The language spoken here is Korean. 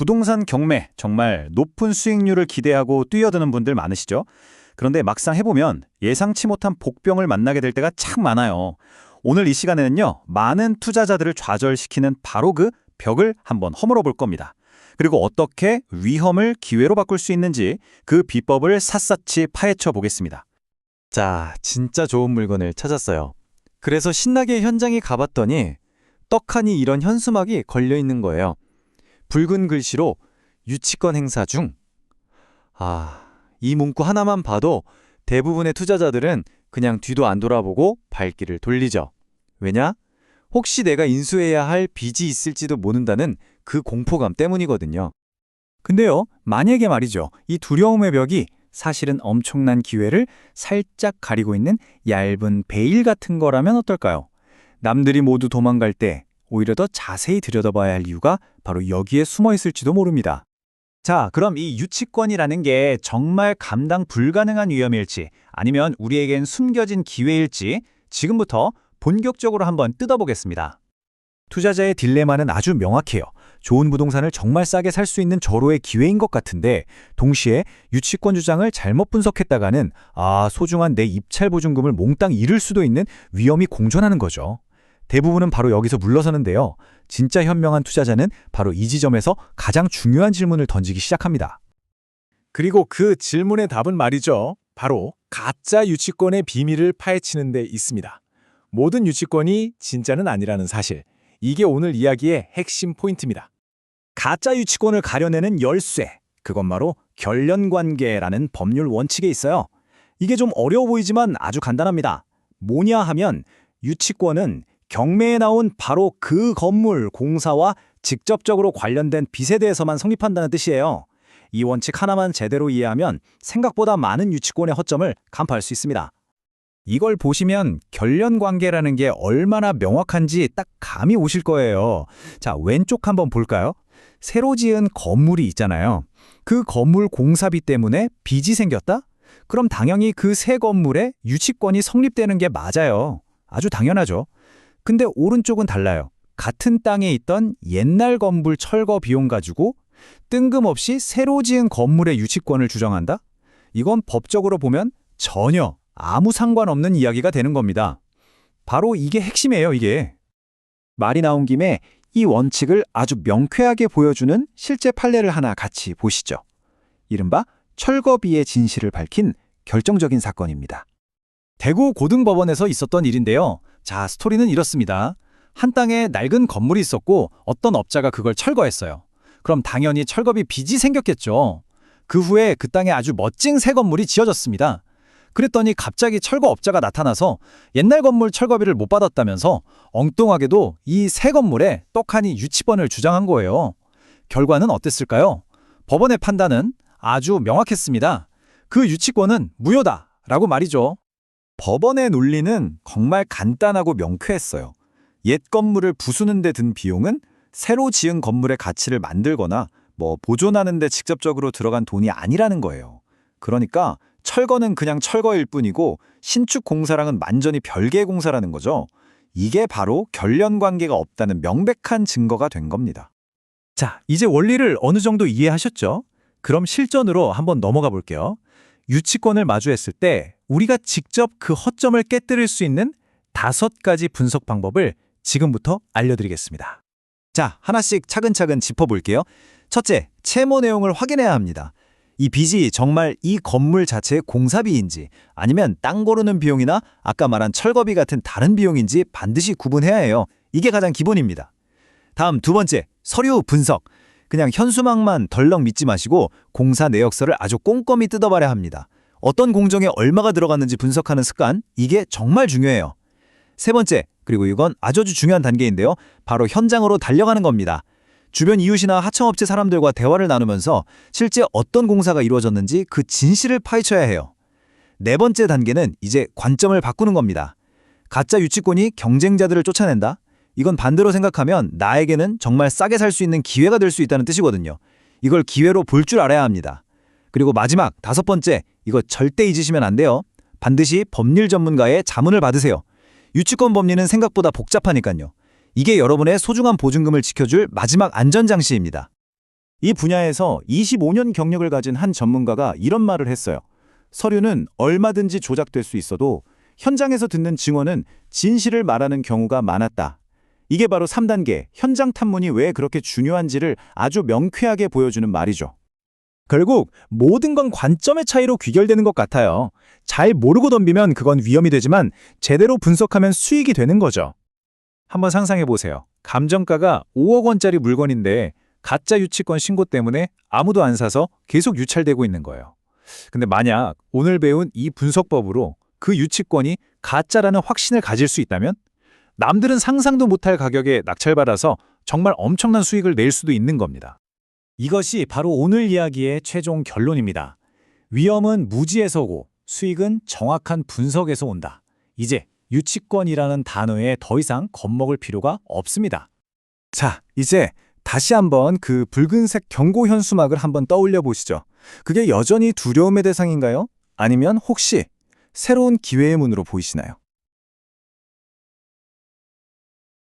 부동산 경매, 정말 높은 수익률을 기대하고 뛰어드는 분들 많으시죠? 그런데 막상 해보면 예상치 못한 복병을 만나게 될 때가 참 많아요. 오늘 이 시간에는요, 많은 투자자들을 좌절시키는 바로 그 벽을 한번 허물어 볼 겁니다. 그리고 어떻게 위험을 기회로 바꿀 수 있는지 그 비법을 샅샅이 파헤쳐 보겠습니다. 자, 진짜 좋은 물건을 찾았어요. 그래서 신나게 현장에 가봤더니 떡하니 이런 현수막이 걸려 있는 거예요. 붉은 글씨로 유치권 행사 중. 이 문구 하나만 봐도 대부분의 투자자들은 그냥 뒤도 안 돌아보고 발길을 돌리죠. 왜냐? 혹시 내가 인수해야 할 빚이 있을지도 모른다는 그 공포감 때문이거든요. 근데요, 만약에 말이죠. 이 두려움의 벽이 사실은 엄청난 기회를 살짝 가리고 있는 얇은 베일 같은 거라면 어떨까요? 남들이 모두 도망갈 때 오히려 더 자세히 들여다봐야 할 이유가 바로 여기에 숨어 있을지도 모릅니다. 자, 그럼 이 유치권이라는 게 정말 감당 불가능한 위험일지 아니면 우리에겐 숨겨진 기회일지 지금부터 본격적으로 한번 뜯어보겠습니다. 투자자의 딜레마는 아주 명확해요. 좋은 부동산을 정말 싸게 살 수 있는 절호의 기회인 것 같은데 동시에 유치권 주장을 잘못 분석했다가는 소중한 내 입찰 보증금을 몽땅 잃을 수도 있는 위험이 공존하는 거죠. 대부분은 바로 여기서 물러서는데요. 진짜 현명한 투자자는 바로 이 지점에서 가장 중요한 질문을 던지기 시작합니다. 그리고 그 질문의 답은 말이죠. 바로 가짜 유치권의 비밀을 파헤치는 데 있습니다. 모든 유치권이 진짜는 아니라는 사실. 이게 오늘 이야기의 핵심 포인트입니다. 가짜 유치권을 가려내는 열쇠, 그건 바로 결련관계라는 법률 원칙에 있어요. 이게 좀 어려워 보이지만 아주 간단합니다. 뭐냐 하면 유치권은 경매에 나온 바로 그 건물, 공사와 직접적으로 관련된 빚에 대해서만 성립한다는 뜻이에요. 이 원칙 하나만 제대로 이해하면 생각보다 많은 유치권의 허점을 간파할 수 있습니다. 이걸 보시면 결련관계라는 게 얼마나 명확한지 딱 감이 오실 거예요. 자, 왼쪽 한번 볼까요? 새로 지은 건물이 있잖아요. 그 건물 공사비 때문에 빚이 생겼다? 그럼 당연히 그 새 건물에 유치권이 성립되는 게 맞아요. 아주 당연하죠. 근데 오른쪽은 달라요. 같은 땅에 있던 옛날 건물 철거 비용 가지고 뜬금없이 새로 지은 건물의 유치권을 주장한다? 이건 법적으로 보면 전혀 아무 상관없는 이야기가 되는 겁니다. 바로 이게 핵심이에요, 이게. 말이 나온 김에 이 원칙을 아주 명쾌하게 보여주는 실제 판례를 하나 같이 보시죠. 이른바 철거비의 진실을 밝힌 결정적인 사건입니다. 대구 고등법원에서 있었던 일인데요. 자, 스토리는 이렇습니다. 한 땅에 낡은 건물이 있었고 어떤 업자가 그걸 철거했어요. 그럼 당연히 철거비 빚이 생겼겠죠. 그 후에 그 땅에 아주 멋진 새 건물이 지어졌습니다. 그랬더니 갑자기 철거업자가 나타나서 옛날 건물 철거비를 못 받았다면서 엉뚱하게도 이 새 건물에 떡하니 유치권을 주장한 거예요. 결과는 어땠을까요? 법원의 판단은 아주 명확했습니다. 그 유치권은 무효다라고 말이죠. 법원의 논리는 정말 간단하고 명쾌했어요. 옛 건물을 부수는 데 든 비용은 새로 지은 건물의 가치를 만들거나 보존하는 데 직접적으로 들어간 돈이 아니라는 거예요. 그러니까 철거는 그냥 철거일 뿐이고 신축 공사랑은 완전히 별개의 공사라는 거죠. 이게 바로 결련관계가 없다는 명백한 증거가 된 겁니다. 자, 이제 원리를 어느 정도 이해하셨죠? 그럼 실전으로 한번 넘어가 볼게요. 유치권을 마주했을 때 우리가 직접 그 허점을 깨뜨릴 수 있는 5가지 분석 방법을 지금부터 알려드리겠습니다. 자, 하나씩 차근차근 짚어볼게요. 첫째, 채무 내용을 확인해야 합니다. 이 빚이 정말 이 건물 자체의 공사비인지 아니면 땅 고르는 비용이나 아까 말한 철거비 같은 다른 비용인지 반드시 구분해야 해요. 이게 가장 기본입니다. 다음 두 번째, 서류 분석. 그냥 현수막만 덜렁 믿지 마시고 공사 내역서를 아주 꼼꼼히 뜯어봐야 합니다. 어떤 공정에 얼마가 들어갔는지 분석하는 습관, 이게 정말 중요해요. 세 번째, 그리고 이건 아주 중요한 단계인데요. 바로 현장으로 달려가는 겁니다. 주변 이웃이나 하청업체 사람들과 대화를 나누면서 실제 어떤 공사가 이루어졌는지 그 진실을 파헤쳐야 해요. 네 번째 단계는 이제 관점을 바꾸는 겁니다. 가짜 유치권이 경쟁자들을 쫓아낸다? 이건 반대로 생각하면 나에게는 정말 싸게 살 수 있는 기회가 될 수 있다는 뜻이거든요. 이걸 기회로 볼 줄 알아야 합니다. 그리고 마지막 5번째, 이거 절대 잊으시면 안 돼요. 반드시 법률 전문가의 자문을 받으세요. 유치권 법리는 생각보다 복잡하니까요. 이게 여러분의 소중한 보증금을 지켜줄 마지막 안전장치입니다. 이 분야에서 25년 경력을 가진 한 전문가가 이런 말을 했어요. 서류는 얼마든지 조작될 수 있어도 현장에서 듣는 증언은 진실을 말하는 경우가 많았다. 이게 바로 3단계 현장 탐문이 왜 그렇게 중요한지를 아주 명쾌하게 보여주는 말이죠. 결국 모든 건 관점의 차이로 귀결되는 것 같아요. 잘 모르고 덤비면 그건 위험이 되지만 제대로 분석하면 수익이 되는 거죠. 한번 상상해 보세요. 감정가가 5억 원짜리 물건인데 가짜 유치권 신고 때문에 아무도 안 사서 계속 유찰되고 있는 거예요. 근데 만약 오늘 배운 이 분석법으로 그 유치권이 가짜라는 확신을 가질 수 있다면 남들은 상상도 못할 가격에 낙찰받아서 정말 엄청난 수익을 낼 수도 있는 겁니다. 이것이 바로 오늘 이야기의 최종 결론입니다. 위험은 무지에서 오고 수익은 정확한 분석에서 온다. 이제 유치권이라는 단어에 더 이상 겁먹을 필요가 없습니다. 자, 이제 다시 한번 그 붉은색 경고 현수막을 한번 떠올려 보시죠. 그게 여전히 두려움의 대상인가요? 아니면 혹시 새로운 기회의 문으로 보이시나요?